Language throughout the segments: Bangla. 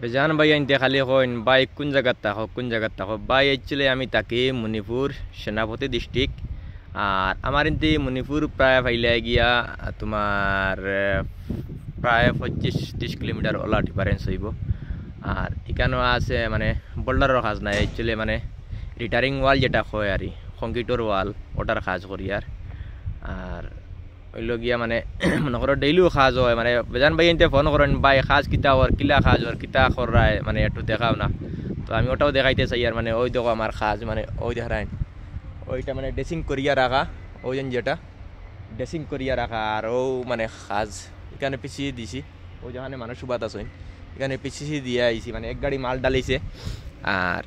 বেজান ভাই আনতে খালি কইন ভাই কোন জায়গাত থাকো ভাই অ্যাকচুয়ালি আমি থাকি মণিপুর সেনাপতি ডিস্ট্রিক্ট। আর আমার ইনতে মণিপুর প্রায় ফাইলে গিয়া তোমার প্রায় 25-30 কিলোমিটার ওলা ডিফারেন্স হইব। আর এখানেও আছে মানে বোল্ডারের কাজ নাই, অ্যাকচুয়ালি মানে রিটারিং ওয়াল যেটা হয় আর কংক্রিটর ওয়াল ওটার কাজ করি। আর হইল গিয়া মানে মনে করো ডেইলিও কাজ হয়, মানে বেজান ভাই এনতে ফোন করেন ভাই কাজ কিতা ওর কিলা কাজ ওর কিতা করায় মানে একটু দেখাও না। তো আমি ওটাও দেখাইতে চাই। আর মানে ওই দেখো আমার কাজ মানে ওই দেখায় ওইটা মানে ড্রেসিং করিয়া রাখা, ওই যেটা ড্রেসিং করিয়া রাখা। আর ও মানে কাজ এখানে পিছিয়ে দিছি, ওই যেখানে মানুষ সুবাদ আছে এখানে পিছিয়ে দিয়ে আইছি, মানে এক গাড়ি মাল ডালিছে। আর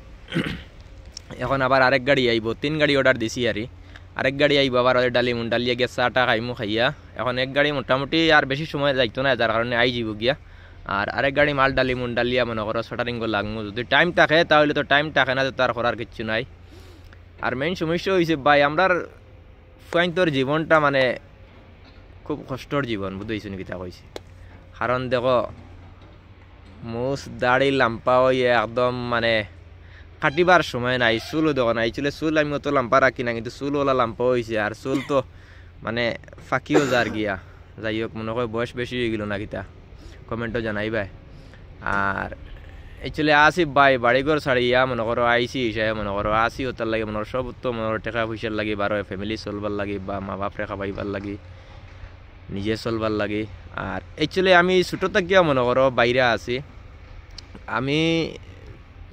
এখন আবার আরেক গাড়ি আইব, 3 গাড়ি অর্ডার দিছি। আরেক গাড়ি আইব আবার ওদের ডালিয়া গিয়া চাটা খাইমু খাইয়া। এখন এক গাড়ি মোটামুটি আর বেশি সময় যাইতো না, যার কারণে আই যাব গিয়া। আর আরেক গাড়ি মাল ডালিয়া মনে করো শাটারিং লাগমু। যদি টাইম থাকে তাহলে তো টাইম থাকে না, তো তার করার কিচ্ছু নাই। আর মেইন সমস্যা হয়েছে ভাই আমরার ফাইন্তর জীবনটা মানে খুব কষ্টর জীবন, বুঝতেছি নাকি তা কইছি। কারণ দেখো মুস দাড়ি লাম্পা হয়ে একদম মানে কাটিবার সময় নাই, চুলও দেখো নাই। চুল আমি অত লাম্পা রাখি না, কিন্তু চুল ওলা লাম্পা হয়েছে। আর চুল তো মানে ফাঁকিও যার গিয়া। যাই হোক মনে হয় বয়স বেশি হয়ে গেল না কিতা, কমেন্টও জানাই ভাই। আর অ্যাকচুয়ালি আসি ভাই বাড়িঘর ছাড়িয়া মনে করো আইসি হিসাবে মনে করো আসি ওটার লাগে মনে করো সব তো মনে করো টাকা পয়সার লাগে বারো ফ্যামিলি চলবার লাগে বা মা বাপ রেখা পাইবার লাগে, নিজে চলবার লাগে। আর অ্যাকচুয়ালি আমি ছোটো থাকিয়া মনে করো বাইরে আছি। আমি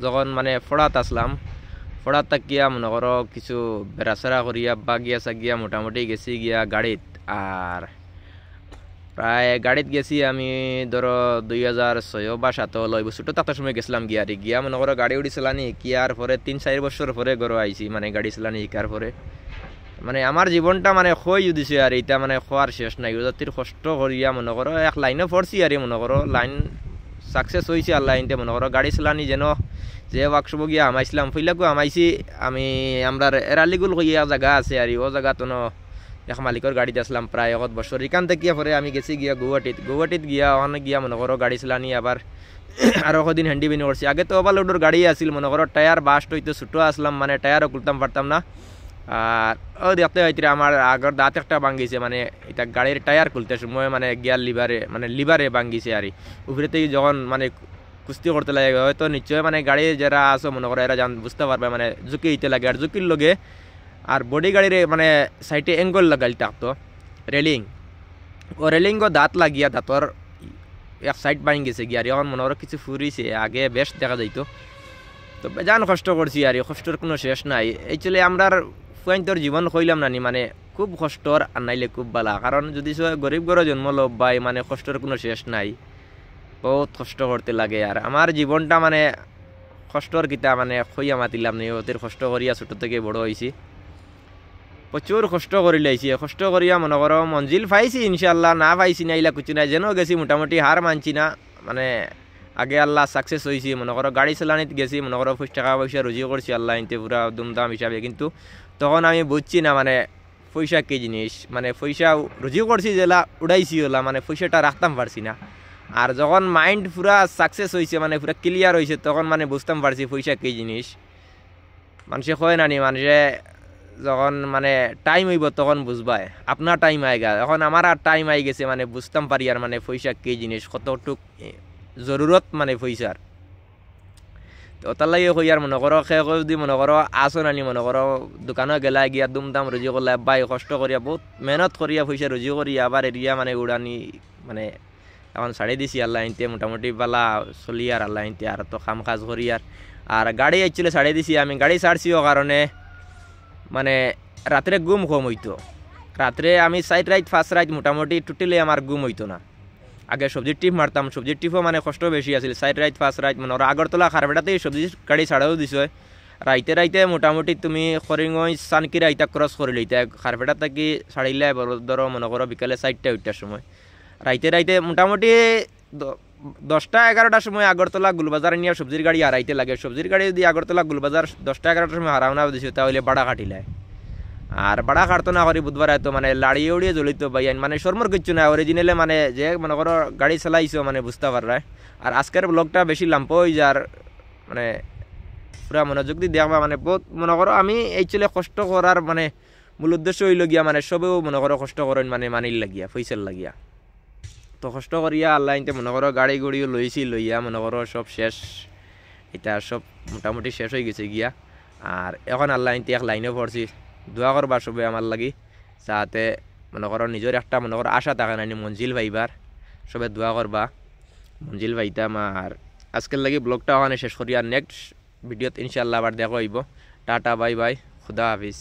যখন মানে ফড়াত আসলাম, ফড়াত থাকিয়া মনে করো কিছু বেড়াচেরা করিয়া বা গিয়া সাগিয়া মোটামুটি গেছি গিয়া গাড়িত। আর প্রায় গাড়িত গেছি আমি ধরো 2006 বা 2007 লইব ছোটো থাকার সময় গেছিলাম গিয়া মনে করো গাড়ি উড়ি চালানি কিয়ার পরে 3-4 বছর পরে ঘরে আইছি, মানে গাড়ি চালানি শিকার পরে। মানে আমার জীবনটা মানে খই দিছে। আর এটা মানে খোয়ার শেষ নাই, জাতির কষ্ট করিয়া মনে করো এক লাইনে পড়ছি। আর মনে করো লাইন সাকসেস হয়েছে আল্লাহ ইনতে মনে করো গাড়ি চালানি যেন যে ওয়ার্কশপ গিয়া আমাইছিলাম ফইলাকু আমাইছি আমি। আমরা এরালিগুল কইয়া জায়গা আছে আর ও জায়গা তো এক মালিকর গাড়িতে আসলাম প্রায় 1 বছর। এখান থেকে পরে আমি গেছি গিয়া গুয়াহাটিত গিয়া ওখানে গিয়া মনে করো গাড়ি চালানি আবার আরও কদিন হ্যান্ডি বিনি করছি। আগে তো ওভারলোডের গাড়ি আসিল মনে করো টায়ার বাস্ট হইতে ছোটো আসলাম, মানে টায়ারও খুলতাম পারতাম না। আর ও দেখতে হইতে আমার আগের দাঁত একটা ভাঙ্গিছে, মানে এটা গাড়ির টায়ার খুলতে সময় মানে গিয়ার লিভারে ভাঙ্গিছে। আর উপরেতেই যখন মানে কুস্তি করতে লাগে হয়তো নিশ্চয় মানে গাড়ি যারা আসো মনে করো এরা বুঝতে পারবে মানে ঝুঁকি হইতে লাগে। আর ঝুঁকির লগে আর বডি গাড়ির মানে সাইডে এঙ্গল লাগাইল থাকতো রেলিং, ও রেলিংও দাঁত লাগিয়া দাঁতর এক সাইড ভাঙি গেছে গিয়ে। আর এখন মনে করো কিছু ফুরিছে, আগে বেশ দেখা যাইতো। তো বেজান কষ্ট করছি আর কষ্টর কোনো শেষ নাই। অ্যাকচুয়ালি আমরার ফুয়াইন্তর জীবন কইলাম নানি মানে খুব কষ্টর আর নাইলে খুব বালা। কারণ যদি গরিব ঘরে জন্ম লোক ভাই মানে কষ্টর কোনো শেষ নাই, বহুত কষ্ট করতে লাগে। আর আমার জীবনটা মানে কষ্টর কিতা মানে খইয়া মাতিলাম নি, ওদের কষ্ট করিয়া ছোটো থেকে বড় হয়েছি, প্রচুর কষ্ট করি লাইছি। কষ্ট করিয়া মনে করো মঞ্জিল পাইছি ইনশাল্লাহ, না পাইছি না ইলা কিছু নাই, যেন গেছি মোটামুটি হার মানছি না। মানে আগে আল্লাহ সাকসেস হয়েছি মনে করো গাড়ি চালানিত গেছি মনে করো টাকা পয়সা রুজি করছি আল্লাহ ইনতে পুরা দুমদাম হিসাবে। কিন্তু তখন আমি বুঝছি না মানে পয়সা কী জিনিস, মানে পয়সা রুজি করছি যেলা উড়াইছি ওলা, মানে পয়সাটা রাখতাম পারছি না। আর যখন মাইন্ড পুরা সাকসেস হয়েছে মানে পুরা ক্লিয়ার হয়েছে তখন মানে বুঝতাম পারছি পয়সা কী জিনিস। মানুষে কয় নানি মানুষে যখন মানে টাইম হইব তখন বুঝবাই আপনার টাইম আইগা। এখন আমার আর টাইম আই গেছে, মানে বুঝতাম পারি আর মানে পয়সা কী জিনিস, কতটুক জরুরত মানে পয়সার। তো তার লাগে কই আর মনে করো সে যদি মনে করো আসো নানি মনে করো দোকানে গেলা গিয়া দুমদাম রুজি করলে বাই কষ্ট করিয়া বহুত মেহনত করিয়া পয়সা রুজি করিয়া আবার এরিয়া মানে উড়ানি মানে এখন ছাড়ি দিছি আল্লাহ ইনতে মোটামুটি বালা চলি আর আল্লাহ ইনতে। আর তো কাম কাজ করি আর গাড়ি অ্যাকচুয়ালি ছাড়ি দিছি আমি। গাড়ি ছাড়ছিও কারণে মানে রাত্রে ঘুম কম হইতো। রাত্রে আমি 4 রাত 5 রাত মোটামুটি টোটালি আমার ঘুম হইতো না। আগে সবজির টিপ মারতাম, সবজির টিপও মানে কষ্ট বেশি আছিল। 4 রাত 5 রাত মানে ওরা আগরতলা খারবেটাতেই সবজির গাড়ি ছাড়াও দিছে। রাইতে মোটামুটি তুমি খরিঙ্গই সানকিরা ইটা ক্রস করিলে ইটা খারবেটা থাকি ছাড়িলে ধরো মনে করো বিকালে 4টা-5টার সময়। রাইতে মোটামুটি 10টা-11টার সময় আগরতলা গুলবাজার নিয়ে সবজির গাড়ি হারাইতে লাগে। সবজির গাড়ি যদি আগরতলা গুলবাজার 10টা-11টার সময় হারাওনা দিছে তাহলে বাড়া কাটিলায়। আর বাড়া কাটতো না করি বুধবার তো মানে লাড়িয়ে উড়িয়ে জ্বলিত ভাই মানে শর্মর কিচ্ছু না অরিজিনালে মানে যে মনে করো গাড়ি চালাইছো মানে বুঝতে পাররা। আর আজকের ব্লগটা বেশি লাম্প হয়ে যার মানে পুরা মনোযোগ দিয়ে দেখবা মানে বহুত মনে করো আমি এইচলে কষ্ট করার মানে মূল উদ্দেশ্য হইল গিয়া মানে সবেও মনে করো কষ্ট করেন মানে মানিল লাগিয়া পয়সার লাগিয়া তো কষ্ট করিয়া আল্লাহ ইনতে মনে করো গাড়ি গুড়িও লইয়া মনে করো সব শেষ এটা সব মোটামুটি শেষ হয়ে গেছে গিয়া। আর এখন আল্লাহ ইনতে এক লাইনে পড়ছি দোয়া করবা সবে আমার লাগি যাতে মনে করো নিজের একটা মনে করো আশা থাকে না মঞ্জিল ভাইবার সবে দোয়া করবা মঞ্জিল ভাইতাম। আর আজকের লাগি ব্লগটা ওখানে শেষ করি আর নেক্সট ভিডিওতে ইনশাআল্লাহ আবার দেখা হইব। টাটা বাই বাই খুদা হাফিজ।